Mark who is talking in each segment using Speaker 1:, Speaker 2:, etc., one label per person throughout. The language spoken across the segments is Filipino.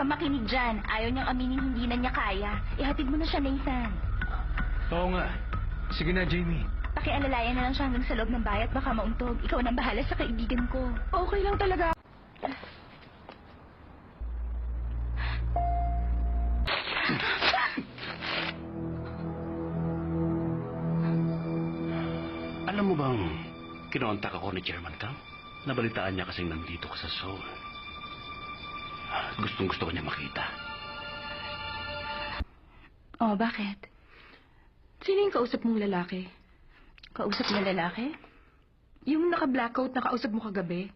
Speaker 1: kang makinig dyan. Ayaw niyang aminin hindi na niya kaya. Ihatid mo na siya, Nathan.
Speaker 2: Oo nga. Sige na, Jamie.
Speaker 1: Pakialalayan na lang siya hanggang sa loob ng bahay at baka mauntog. Ikaw nang bahala sa kaibigan ko.
Speaker 3: Okay lang talaga.
Speaker 4: Alam mo bang kinontak ako ni Chairman Kang? Nabalitaan niya kasing nandito ka sa Seoul. Gustong-gusto ko niya makita.
Speaker 1: Oh, bakit?
Speaker 3: Sino yung kausap mong lalaki?
Speaker 1: Kausap na lalaki?
Speaker 3: Yung naka-blackout na kausap mo kagabi?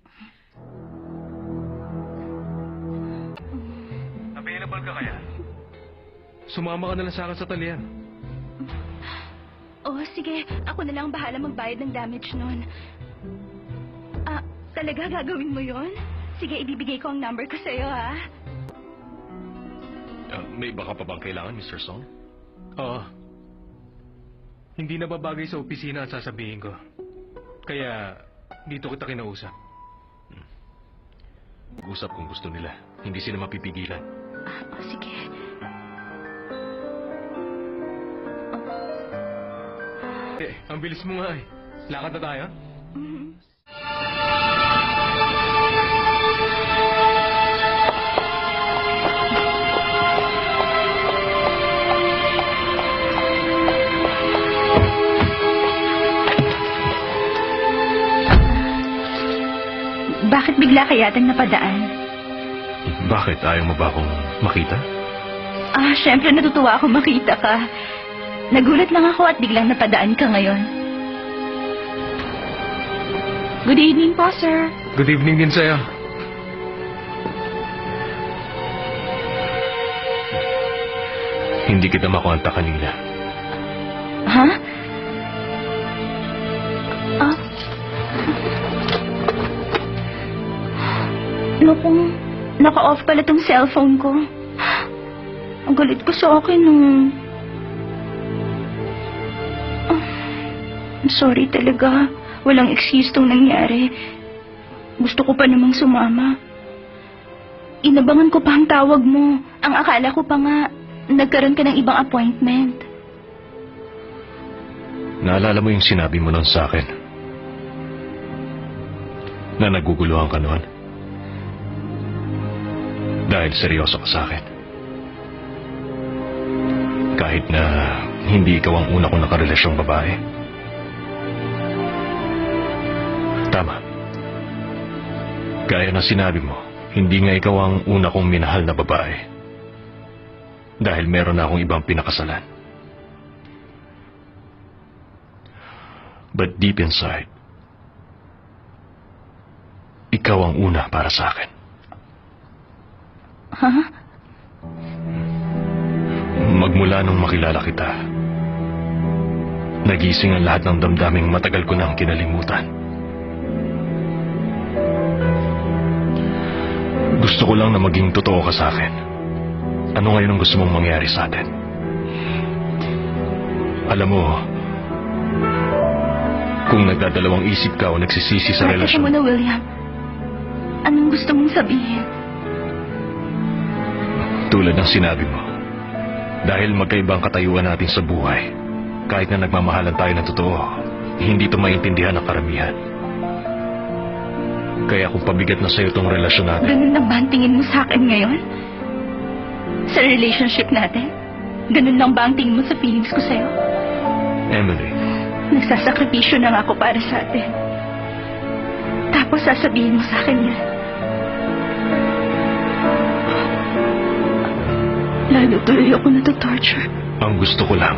Speaker 2: Available ka kaya? Sumama ka na lang sa akin sa talian.
Speaker 1: Oh, sige. Ako na lang bahala magbayad ng damage nun. Talaga gagawin mo yon? Sige, ibibigay ko ang number ko sa'yo, ha?
Speaker 2: May baka pa bang kailangan, Mr. Song? Oo. Hindi na babagay sa opisina ang sasabihin ko. Kaya, dito kita kinausap. Usap kung gusto nila. Hindi sila mapipigilan.
Speaker 1: Sige.
Speaker 2: Ang bilis mo nga eh. Lakad na tayo?
Speaker 1: Bakit bigla ka yatang napadaan?
Speaker 2: Bakit? Ayaw mo ba akong makita?
Speaker 1: Syempre natutuwa ako makita ka. Nagulat lang ako at biglang napadaan ka ngayon.
Speaker 3: Good evening po, sir.
Speaker 2: Good evening din sa'yo. Hindi kita makontak kanina.
Speaker 1: Ha? Naku, naka-off pala tong cellphone ko. Ang galit ko sa akin nung... Sorry talaga. Walang excuse tong nangyari. Gusto ko pa namang sumama. Inabangan ko pa ang tawag mo. Ang akala ko pa nga, nagkaroon ka ng ibang appointment.
Speaker 2: Naalala mo yung sinabi mo noon sa akin? Na naguguluhan ka noon? Dahil seryoso ka sa akin. Kahit na hindi ikaw ang una kong nakarelasyong babae. Tama. Gaya na sinabi mo, hindi nga ikaw ang una kong minahal na babae. Dahil meron na akong ibang pinakasalan. But deep inside, ikaw ang una para sa akin.
Speaker 1: Huh?
Speaker 2: Magmula nung makilala kita, nagising ang lahat ng damdaming matagal ko nang kinalimutan. Gusto ko lang na maging totoo ka sa akin. Ano ngayon ang gusto mong mangyari sa atin? Alam mo, kung nagdadalawang isip ka o nagsisisi sa relasyon...
Speaker 1: Teka muna, William. Anong gusto mong sabihin?
Speaker 2: Tulad ng sinabi mo, dahil magkaibang katayuan natin sa buhay, kahit na nagmamahalan tayo ng totoo, hindi ito maintindihan ng karamihan. Kaya kung pabigat na sa'yo itong relasyon natin...
Speaker 1: Ganun lang ba ang tingin mo sa akin ngayon? Sa relationship natin? Ganun lang ba ang tingin mo sa feelings ko sa'yo?
Speaker 2: Emily...
Speaker 1: Nagsasakripisyo na nga ako para sa atin. Tapos sasabihin mo sa akin yan. Lalo tuloy ako natatorture.
Speaker 2: Ang gusto ko lang,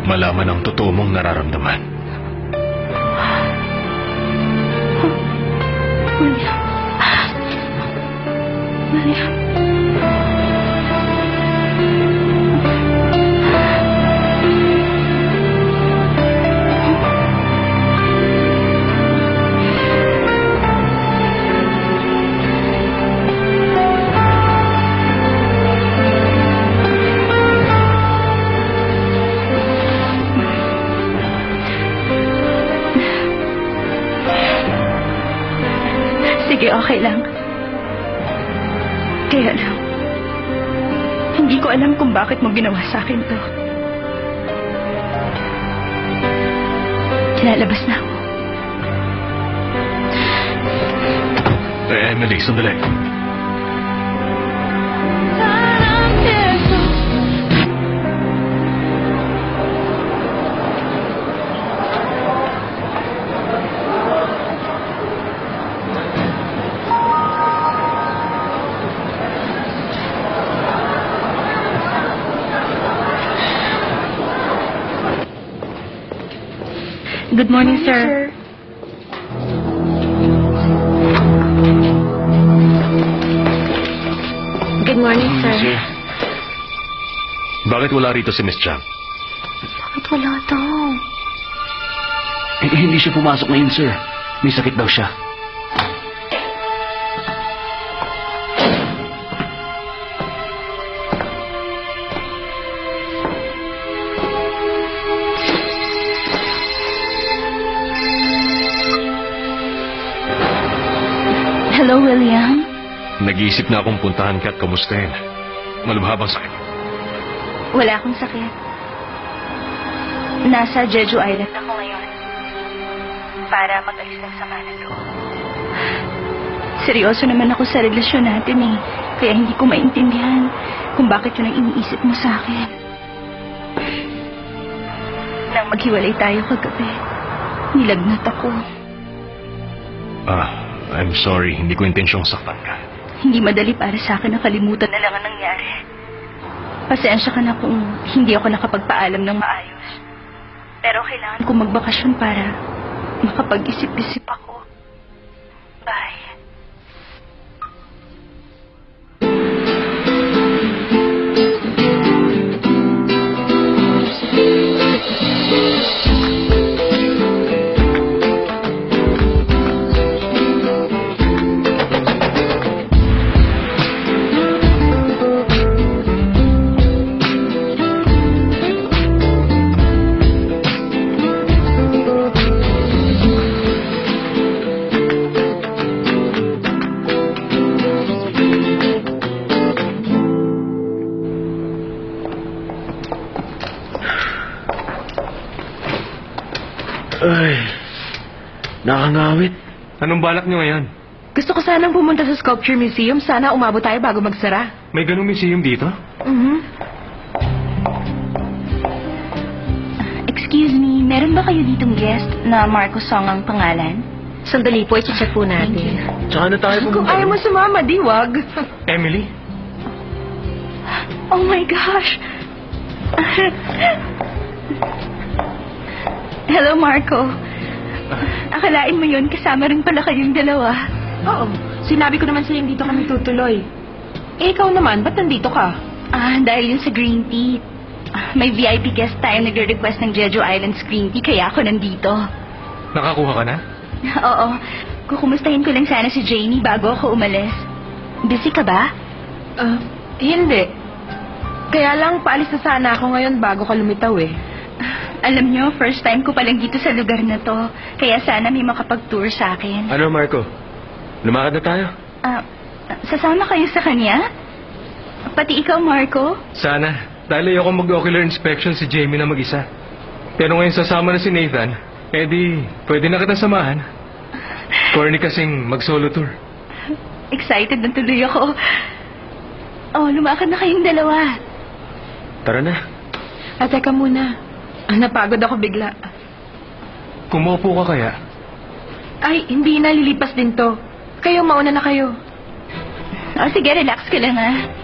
Speaker 2: malaman ang totoo mong nararamdaman.
Speaker 1: William. William. Sige, okay lang. Kaya lang, Hindi ko alam kung bakit mo ginawa sa akin to. Lalabas na ako.
Speaker 2: Emily, sandali.
Speaker 1: Good morning, sir.
Speaker 3: Good morning, sir.
Speaker 2: Bakit wala rito si Miss Chang?
Speaker 1: Bakit wala to?
Speaker 4: Hindi siya pumasok ngayon, sir. May sakit daw siya.
Speaker 1: Hello, William.
Speaker 2: Nag-iisip na akong puntahan ka at kamustahin. Malubha bang sakit?
Speaker 1: Wala akong sakit. Nasa Jeju Island ako ngayon. Para mag-alis ng sama ng loob. Seryoso naman ako sa relasyon natin eh. Kaya hindi ko maintindihan kung bakit yun ang iniisip mo sa akin. Nang maghiwalay tayo kagabi, nilagnat ako.
Speaker 2: I'm sorry. Hindi ko intensyong saktan ka.
Speaker 1: Hindi madali para sa akin na kalimutan na lang ang nangyari. Pasensya ka na kung hindi ako nakapagpaalam ng maayos. Pero kailangan kong magbakasyon para makapag-isip-isip ako. Bye.
Speaker 4: Ay, nakangawit.
Speaker 2: Anong balak niyo ngayon?
Speaker 3: Gusto ko sanang pumunta sa Sculpture Museum. Sana umabot tayo bago magsara.
Speaker 2: May ganung museum dito?
Speaker 1: Excuse me, meron ba kayo ditong guest na Marco Song ang pangalan?
Speaker 3: Sandali po, i-check po natin.
Speaker 4: Tsaka na tayo
Speaker 3: Kung
Speaker 4: pumunta.
Speaker 3: ayaw mo sumama, di wag.
Speaker 2: Emily?
Speaker 1: Oh my gosh! Hello, Marco. Akalain mo yun, kasama rin pala kayong dalawa.
Speaker 3: Oo, sinabi ko naman sa'yo dito kami tutuloy. Eh, ikaw naman, ba't nandito ka?
Speaker 1: Dahil yun sa green tea. May VIP guest tayo nagre-request ng Jeju Islands green tea, kaya ako nandito.
Speaker 2: Nakakuha ka na?
Speaker 1: Oo. Kukumustahin ko lang sana si Jamie bago ako umalis. Busy ka ba?
Speaker 3: Hindi. Kaya lang, paalis na sana ako ngayon bago ka lumitaw eh.
Speaker 1: Alam nyo, first time ko palang dito sa lugar na to. Kaya sana may makapag-tour sa akin.
Speaker 2: Ano, Marco? Lumakad na tayo?
Speaker 1: Sasama kayo sa kanya? Pati ikaw, Marco?
Speaker 2: Sana. Dahil ayoko mag-ocular inspection si Jamie na mag-isa. Pero ngayon sasama na si Nathan, di, pwede na kita samahan. Corny kasing mag-solo tour.
Speaker 1: Excited na tuloy ako. Oh, lumakad na kayong dalawa.
Speaker 2: Tara na.
Speaker 3: Teka muna. Napagod ako bigla.
Speaker 2: Kumupo ka kaya?
Speaker 3: Ay, hindi na, lilipas din to. Kayo, mauna na kayo.
Speaker 1: Oh, sige, relax ka lang ha.